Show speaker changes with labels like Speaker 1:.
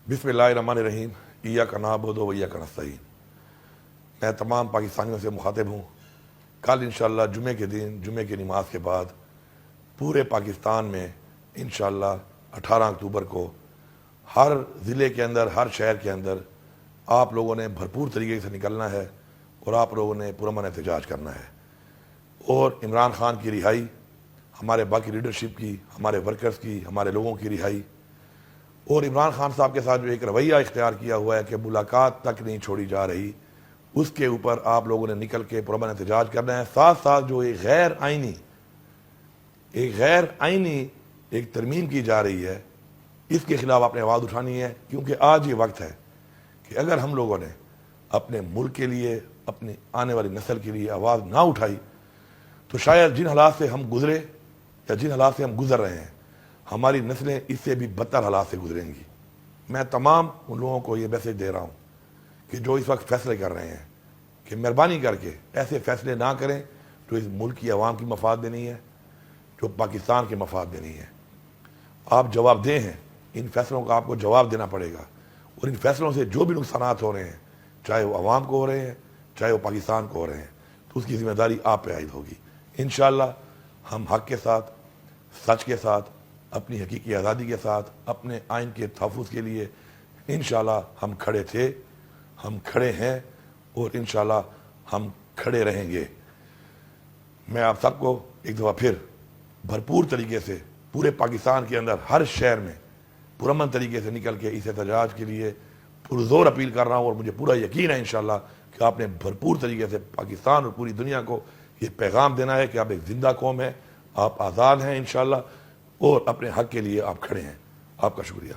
Speaker 1: बिस्मिल्लाहिर्रहमानिर्रहीम इय्याका नअबुदु व इय्याका नस्तईन। मैं तमाम पाकिस्तानियों से मुखातिब हूँ। कल इंशाअल्लाह जुमे के दिन जुमे की नमाज के बाद पूरे पाकिस्तान में इंशाअल्लाह 18 अक्टूबर को हर ज़िले के अंदर, हर शहर के अंदर आप लोगों ने भरपूर तरीके से निकलना है और आप लोगों ने पुरअमन एहतजाज करना है। और इमरान खान की रिहाई, हमारे बाकी लीडरशिप की, हमारे वर्कर्स की, हमारे लोगों की रिहाई, और इमरान खान साहब के साथ जो एक रवैया इख्तियार किया हुआ है कि मुलाकात तक नहीं छोड़ी जा रही, उसके ऊपर आप लोगों ने निकल के पुरअमन एहतजाज करना है। साथ साथ जो एक गैर आइनी एक तरमीम की जा रही है, इसके खिलाफ आपने आवाज़ उठानी है, क्योंकि आज ये वक्त है कि अगर हम लोगों ने अपने मुल्क के लिए, अपनी आने वाली नस्ल के लिए आवाज़ ना उठाई तो शायद जिन हालात से हम गुजरे या जिन हालात से हम गुजर रहे हैं, हमारी नस्लें इससे भी बदतर हालात से गुजरेंगी। मैं तमाम उन लोगों को ये मैसेज दे रहा हूँ कि जो इस वक्त फैसले कर रहे हैं कि मेहरबानी करके ऐसे फैसले ना करें जो इस मुल्क की आवाम की मफाद में नहीं है, जो पाकिस्तान के मफाद में नहीं है। आप जवाबदेह हैं, इन फैसलों का आपको जवाब देना पड़ेगा, और इन फैसलों से जो भी नुकसानात हो रहे हैं, चाहे वो आवाम को हो रहे हैं, चाहे वो पाकिस्तान को हो रहे हैं, तो उसकी जिम्मेदारी आप पे आयद होगी। इंशाअल्लाह हम हक के साथ, सच के साथ, अपनी हकीकी आज़ादी के साथ, अपने आइन के तहफ़्फ़ुज़ के लिए इंशाअल्लाह हम खड़े थे, हम खड़े हैं और इंशाअल्लाह हम खड़े रहेंगे। मैं आप सबको एक दफ़ा फिर भरपूर तरीके से पूरे पाकिस्तान के अंदर हर शहर में पुरअमन तरीके से निकल के इस एहतजाज के लिए पुरज़ोर अपील कर रहा हूँ, और मुझे पूरा यकीन है इंशाअल्लाह कि आपने भरपूर तरीके से पाकिस्तान और पूरी दुनिया को ये पैगाम देना है कि आप एक ज़िंदा कौम है, आप आज़ाद हैं इंशाअल्लाह, और अपने हक़ के लिए आप खड़े हैं। आपका शुक्रिया।